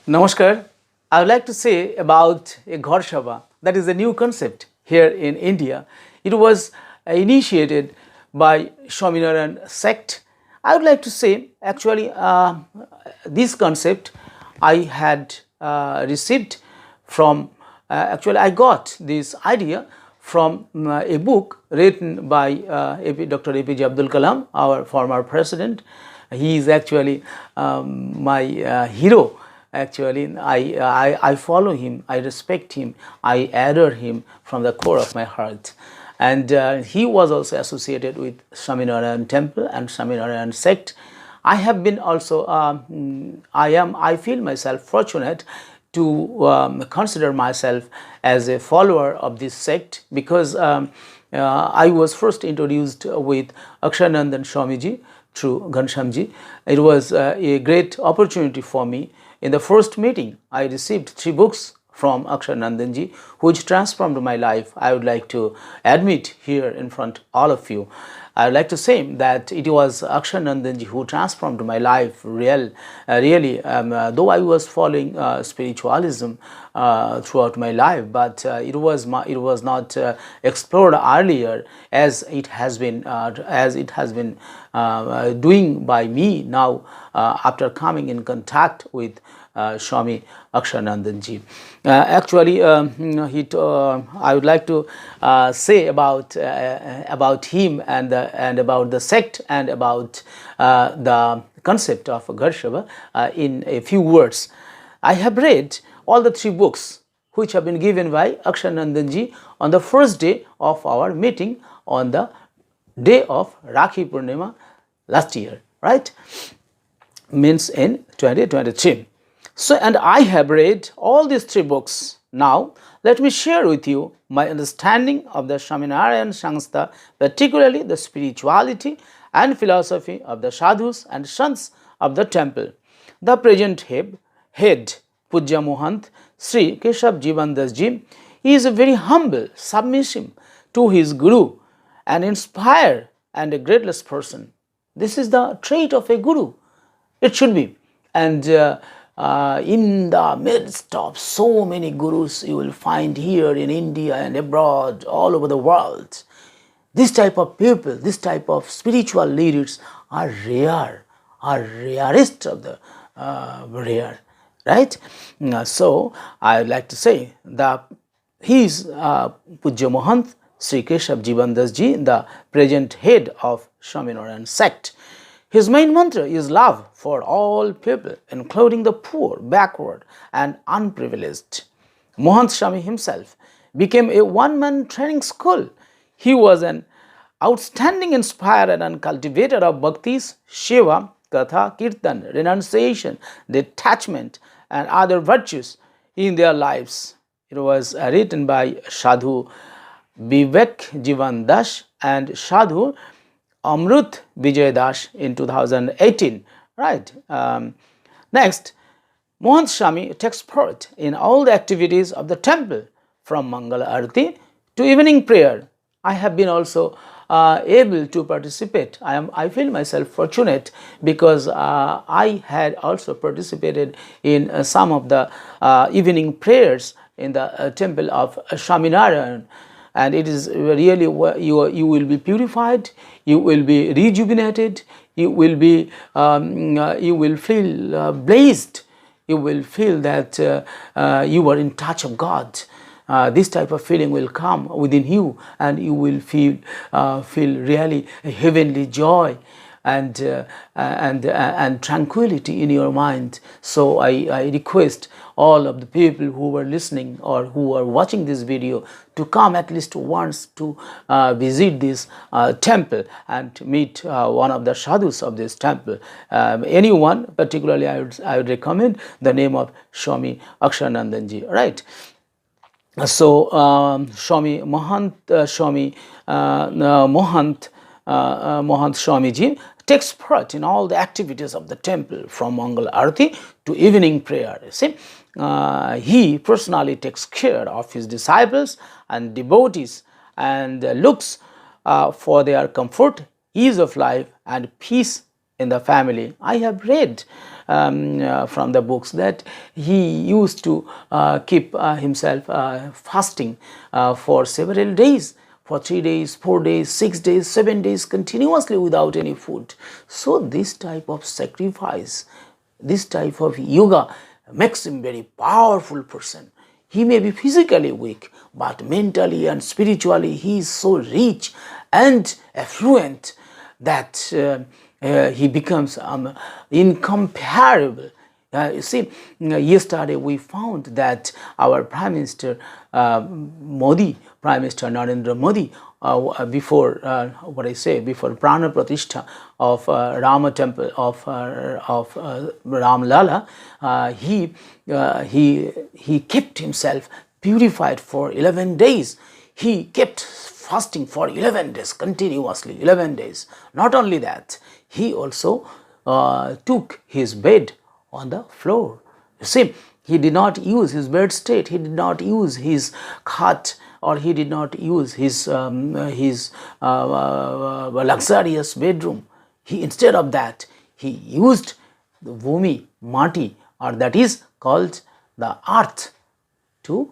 Namaskar. I would like to say about a Ghar Sabha. That is a new concept here in India. It was initiated by Swaminarayan Sect. I would like to say actually this concept I had received from, actually I got this idea from a book written by Dr. APJ Abdul Kalam, our former president. He is actually my hero. Actually, I follow him, I respect him, I adore him from the core of my heart. And he was also associated with Swaminarayan temple and Swaminarayan sect. I have been also, I feel myself fortunate to consider myself as a follower of this sect because I was first introduced with Aksharanandan Swamiji through Ghanshamji. It was a great opportunity for me. In the first meeting, I received 3 books from Aksharanandanji, which transformed my life. I would like to admit here in front of all of you. I would like to say that it was Aksharanandanji who transformed my life really. Though I was following spiritualism throughout my life, but it was not explored earlier as it has been doing by me now after coming in contact with Swami Aksharanandanji. I would like to say about him and about the sect and about the concept of Ghar Sabha in a few words. I have read all the 3 books which have been given by Aksharanandanji on the first day of our meeting on the day of Rakhi Purnima last year, right? Means in 2023. So, and I have read all these 3 books. Now, let me share with you my understanding of the Swaminarayan Sangstha, particularly the spirituality and philosophy of the sadhus and sons of the temple. The present head, Pujya Mahant, Sri Keshav Jivandas Ji, is a very humble, submissive to his Guru, an inspired and a greatless person. This is the trait of a Guru. It should be. And in the midst of so many gurus you will find here in India and abroad, all over the world, this type of people, this type of spiritual leaders are rare, are rarest of the rare, right? So I would like to say that he is Pujya Mahant Sri Keshav Jivandas Ji, the present head of Swaminarayan sect. His main mantra is love for all people, including the poor, backward, and unprivileged. Mahant Swami himself became a one-man training school. He was an outstanding inspirer and cultivator of bhaktis, shiva, katha, kirtan, renunciation, detachment, and other virtues in their lives. It was written by Sadhu Vivek Jivan Das and Sadhu Amrut Vijay Das in 2018, right? Next, Mahant Swami takes part in all the activities of the temple from Mangala Arati to evening prayer. I have been also able to participate. I feel myself fortunate because I had also participated in some of the evening prayers in the temple of Swaminarayan. And it is really, you will be purified, you will be rejuvenated, you will be, you will feel blessed, you will feel that you are in touch of God. This type of feeling will come within you, and you will feel really a heavenly joy and tranquility in your mind. So I request all of the people who are listening or who are watching this video to come at least once to visit this temple and meet one of the sadhus of this temple. Anyone, particularly I would recommend the name of Swami Aksharanandanji, right? So Swami Mahant Swamiji takes part in all the activities of the temple from Mangal Arati to evening prayer. You see, he personally takes care of his disciples and devotees and looks for their comfort, ease of life, and peace in the family. I have read from the books that he used to keep himself fasting for several days, for 3 days, 4 days, 6 days, 7 days continuously without any food. So this type of sacrifice, this type of yoga makes him very powerful person. He may be physically weak, but mentally and spiritually he is so rich and affluent that he becomes incomparable. You see, yesterday we found that our Prime Minister Modi, Prime Minister Narendra Modi, before before Prana Pratishtha of Rama Temple of Ram Lala, he kept himself purified for 11 days. He kept fasting for 11 days continuously, 11 days. Not only that, he also took his bed on the floor. You see, he did not use his bed state, he did not use his cot, or he did not use his luxurious bedroom. Instead of that, he used the bhumi, mati, or that is called the earth, to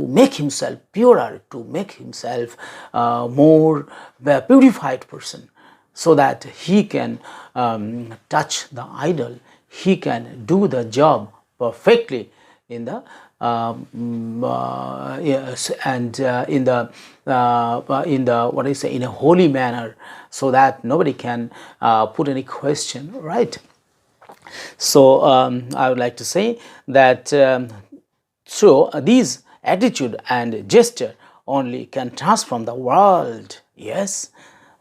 make himself purer, to make himself more purified person, so that he can touch the idol, he can do the job perfectly in the in a holy manner, so that nobody can put any question, right? So I would like to say that so these attitude and gesture only can transform the world. Yes,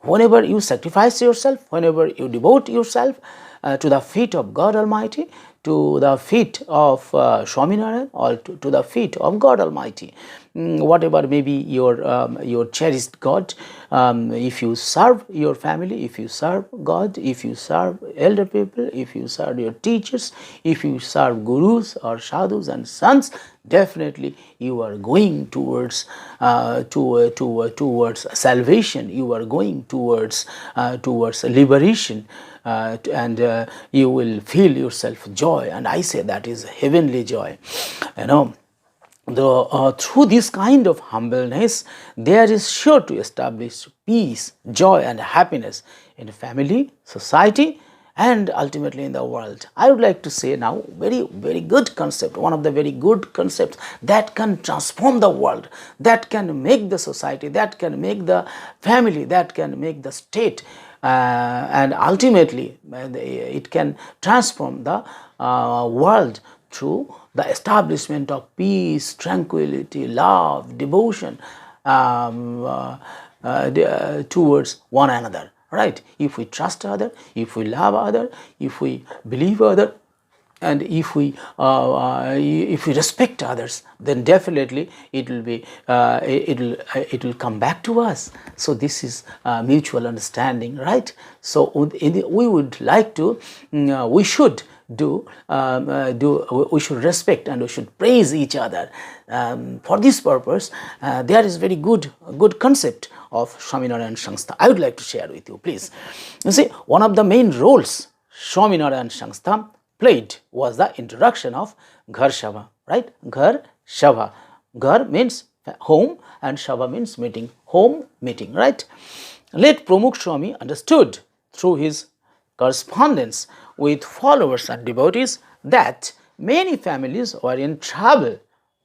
whenever you sacrifice yourself, whenever you devote yourself to the feet of God Almighty, to the feet of Swaminarayan, or to the feet of God Almighty, whatever may be your cherished God, if you serve your family, if you serve God, if you serve elder people, if you serve your teachers, if you serve gurus or sadhus and sons, definitely you are going towards salvation, you are going towards liberation, and you will feel yourself joy, and I say that is heavenly joy. Through this kind of humbleness, there is sure to establish peace, joy and happiness in family, society, and ultimately in the world. I would like to say now, very good concept, one of the very good concepts that can transform the world, that can make the society, that can make the family, that can make the state, and ultimately it can transform the world through the establishment of peace, tranquility, love, devotion towards one another. Right? If we trust other, if we love other, if we believe other, and if we respect others, then definitely it will be it will come back to us. So this is mutual understanding, right? So we would like to we should we should respect and we should praise each other. For this purpose, there is very good concept of Swaminarayan Sangstha. I would like to share with you, please. You see, one of the main roles Swaminarayan Sangstha played was the introduction of Ghar Sabha, right? Ghar Sabha. Ghar means home and Sabha means meeting, home meeting, right? Late Pramukh Swami understood through his correspondence with followers and devotees that many families were in trouble.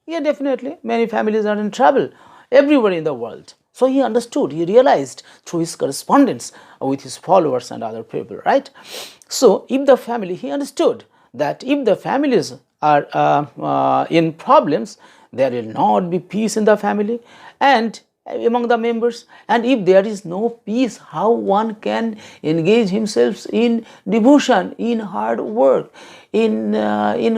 Yeah, definitely, many families are in trouble everywhere in the world. So he understood, he realized through his correspondence with his followers and other people, right? So if the family, he understood that if the families are in problems, there will not be peace in the family and among the members, and if there is no peace, how one can engage himself in devotion, in hard work, in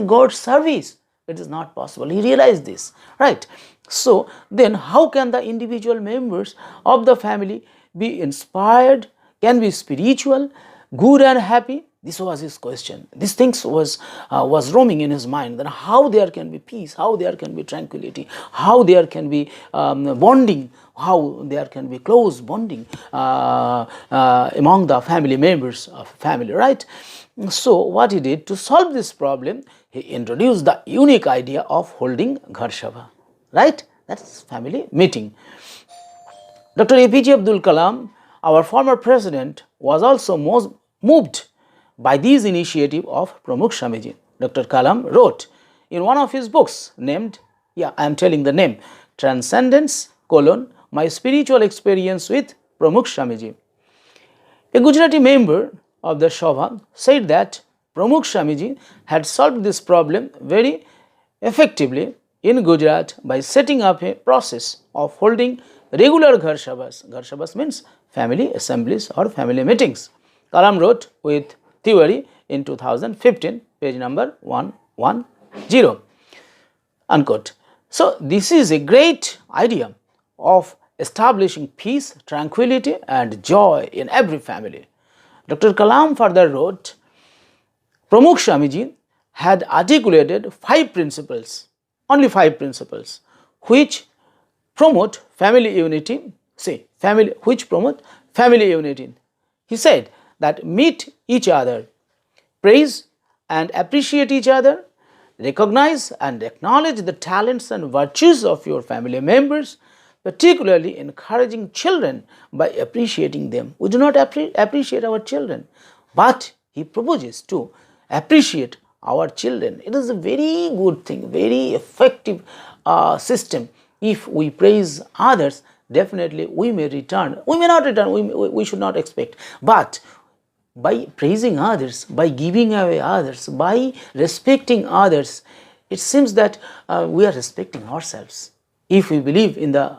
God's service? It is not possible. He realized this, right? So then how can the individual members of the family be inspired, can be spiritual, good and happy? This was his question. These things was roaming in his mind. Then how there can be peace, how there can be tranquility, how there can be bonding, how there can be close bonding among the family members of family, right? So what he did to solve this problem, he introduced the unique idea of holding Ghar Sabha, right? That's family meeting. Dr. APJ Abdul Kalam, our former president, was also most moved by these initiative of Pramukh Swamiji. Dr. Kalam wrote in one of his books named, I am telling the name, Transcendence, My Spiritual Experience with Pramukh Swamiji. A Gujarati member of the Sabha said that Pramukh Swamiji had solved this problem very effectively in Gujarat by setting up a process of holding regular Ghar Sabhas. Ghar Sabhas means family assemblies or family meetings. Kalam wrote with theory in 2015, page number 110, unquote. So this is a great idea of establishing peace, tranquility and joy in every family. Dr. Kalam further wrote, Pramukh Swamiji had articulated 5 principles, only 5 principles, which promote family unity, which promote family unity. He said that meet each other, praise and appreciate each other, recognize and acknowledge the talents and virtues of your family members, particularly encouraging children by appreciating them. We do not appreciate our children, but he proposes to appreciate our children. It is a very good thing, very effective system. If we praise others, definitely we may return. We may not return, we should not expect. But by praising others, by giving away others, by respecting others, it seems that we are respecting ourselves. If we believe in the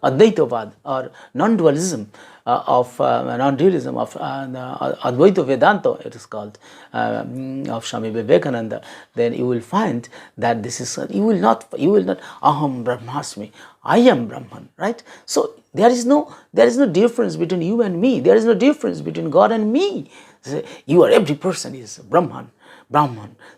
Advaitavad or non-dualism non-dualism of Advaita Vedanta, it is called, of Swami Vivekananda, then you will find that this is, you will not, Aham Brahmasmi, I am Brahman, right? So there is no difference between you and me. There is no difference between God and me. You are, every person is Brahman.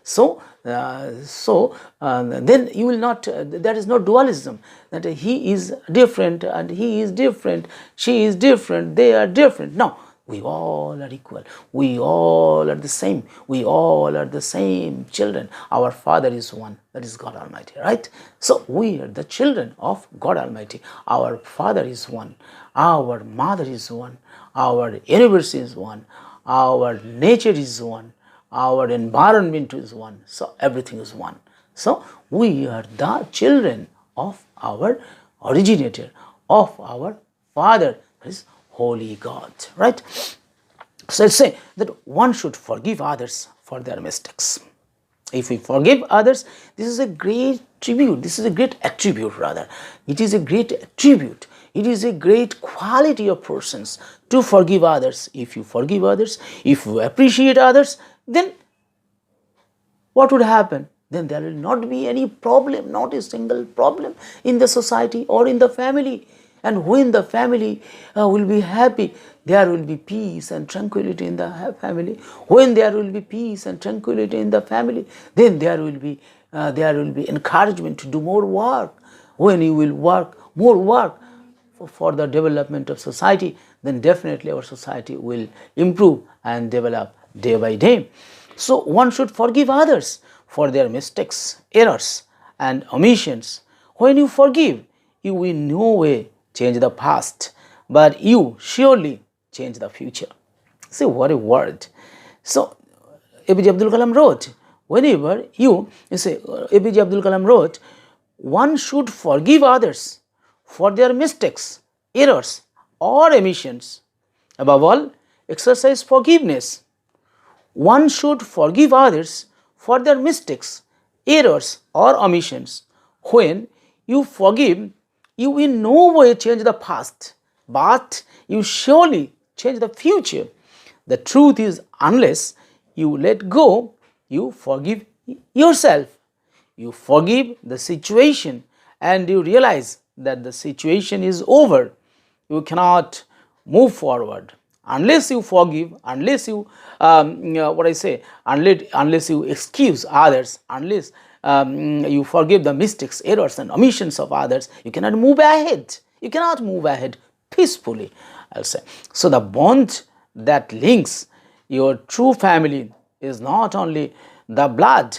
So then you will not, there is no dualism, that he is different and he is different, she is different, they are different. No, we all are equal, we all are the same, we all are the same children. Our Father is one, that is God Almighty, right? So we are the children of God Almighty. Our Father is one, our Mother is one, our universe is one, our nature is one, our environment is one, so everything is one. So we are the children of our originator, of our Father, that is Holy God, right? So let's say that one should forgive others for their mistakes. If we forgive others, this is a great tribute, this is a great attribute rather. It is a great attribute. It is a great quality of persons to forgive others. If you forgive others, if you appreciate others, then what would happen? Then there will not be any problem, not a single problem in the society or in the family. And when the family will be happy, there will be peace and tranquility in the family. When there will be peace and tranquility in the family, then there will be encouragement to do more work. When you will work, more work for the development of society, then definitely our society will improve and develop day by day. So one should forgive others for their mistakes, errors and omissions. When you forgive, you will in no way change the past, but you surely change the future. See what a word. So APJ Abdul Kalam wrote, APJ Abdul Kalam wrote, one should forgive others for their mistakes, errors or omissions. Above all, exercise forgiveness. One should forgive others for their mistakes, errors or omissions. When you forgive, you in no way change the past, but you surely change the future. The truth is, unless you let go, you forgive yourself. You forgive the situation and you realize that the situation is over. You cannot move forward. unless you forgive, unless you, what I say, unless you excuse others, unless you forgive the mistakes, errors, and omissions of others, you cannot move ahead. You cannot move ahead peacefully, I'll say. So the bond that links your true family is not only the blood,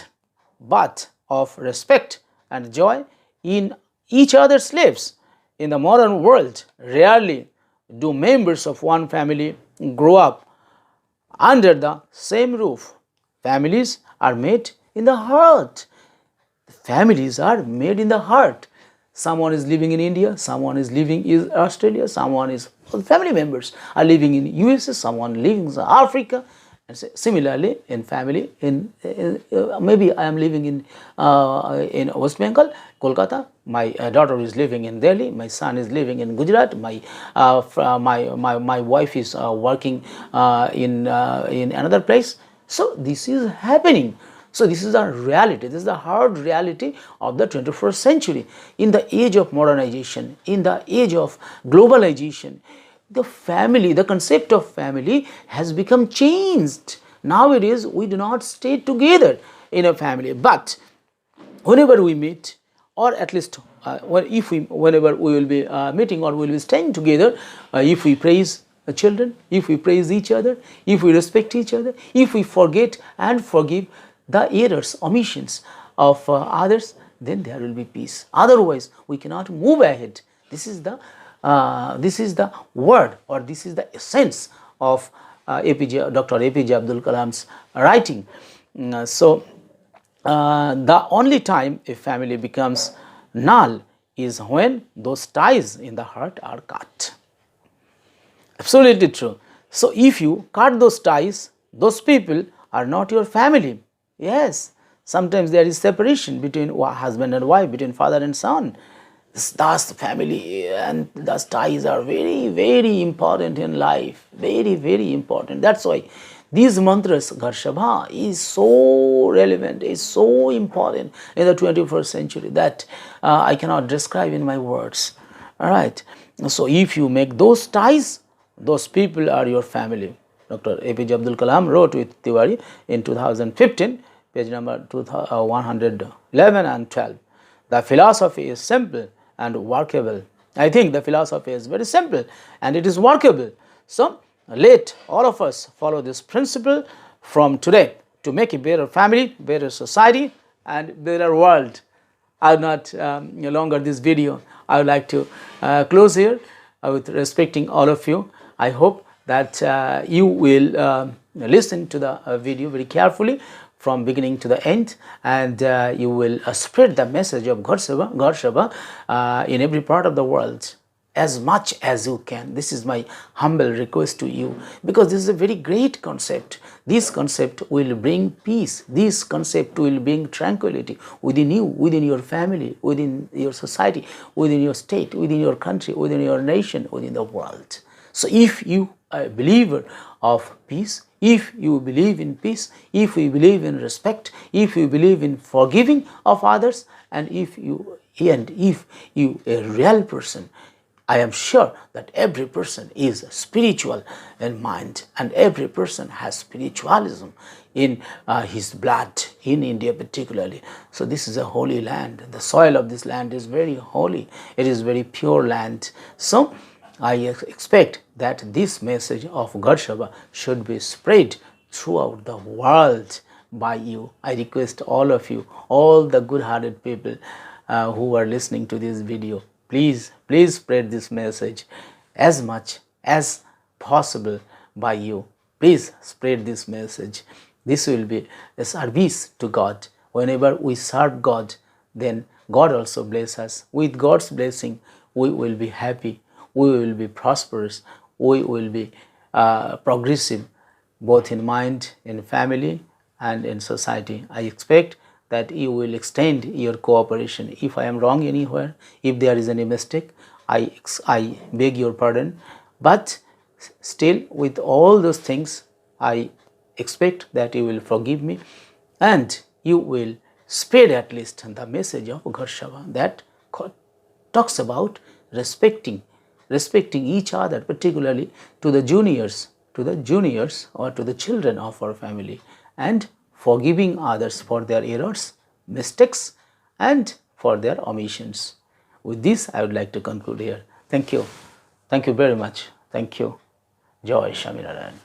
but of respect and joy in each other's lives. In the modern world, rarely do members of one family grow up under the same roof. Families are made in the heart. Families are made in the heart. Someone is living in India, someone is living in Australia, someone is, family members are living in USA, someone living in Africa. And similarly, in family, maybe I am living in West Bengal, Kolkata. My daughter is living in Delhi. My son is living in Gujarat. My wife is working in another place. So this is happening. So this is the reality. This is the hard reality of the 21st century. In the age of modernization, in the age of globalization, the family, the concept of family has become changed. Nowadays, we do not stay together in a family, but whenever we meet, or at least whenever we will be meeting or we will be staying together, if we praise the children, if we praise each other, if we respect each other, if we forget and forgive the errors, omissions of others, then there will be peace. Otherwise, we cannot move ahead. This is the word, or this is the essence of Dr. APJ Abdul Kalam's writing. The only time a family becomes null is when those ties in the heart are cut. Absolutely true. So if you cut those ties, those people are not your family. Yes, sometimes there is separation between husband and wife, between father and son. Thus family and thus ties are very, very important in life. Very, very important. That's why these mantras, Gharshabha, is so relevant, is so important in the 21st century that I cannot describe in my words. Alright. So if you make those ties, those people are your family. Dr. APJ Abdul Kalam wrote with Tiwari in 2015, page number 111 and 12. The philosophy is simple and workable. I think the philosophy is very simple and it is workable. So let all of us follow this principle from today to make a better family, better society, and better world. I will not longer this video. I would like to close here with respecting all of you. I hope that you will listen to the video very carefully from beginning to the end, and you will spread the message of Gharshabha in every part of the world as much as you can. This is my humble request to you, because this is a very great concept. This concept will bring peace. This concept will bring tranquility within you, within your family, within your society, within your state, within your country, within your nation, within the world. So if you are a believer of peace, if you believe in peace, if you believe in respect, if you believe in forgiving of others, and if you a real person, I am sure that every person is spiritual in mind, and every person has spiritualism in his blood, in India particularly. So this is a holy land. The soil of this land is very holy. It is very pure land. So I expect that this message of Gharshabha should be spread throughout the world by you. I request all of you, all the good-hearted people who are listening to this video, please spread this message as much as possible by you. Please spread this message. This will be a service to God. Whenever we serve God, then God also bless us. With God's blessing, we will be happy. We will be prosperous, we will be progressive, both in mind, in family, and in society. I expect that you will extend your cooperation. If I am wrong anywhere, if there is any mistake, I beg your pardon. But still, with all those things, I expect that you will forgive me, and you will spread at least the message of Gharshabha that talks about respecting each other, particularly to the juniors, to the juniors or to the children of our family, and forgiving others for their errors, mistakes, and for their omissions. With this, I would like to conclude here. Thank you. Thank you very much. Thank you. Joy Swaminarayan.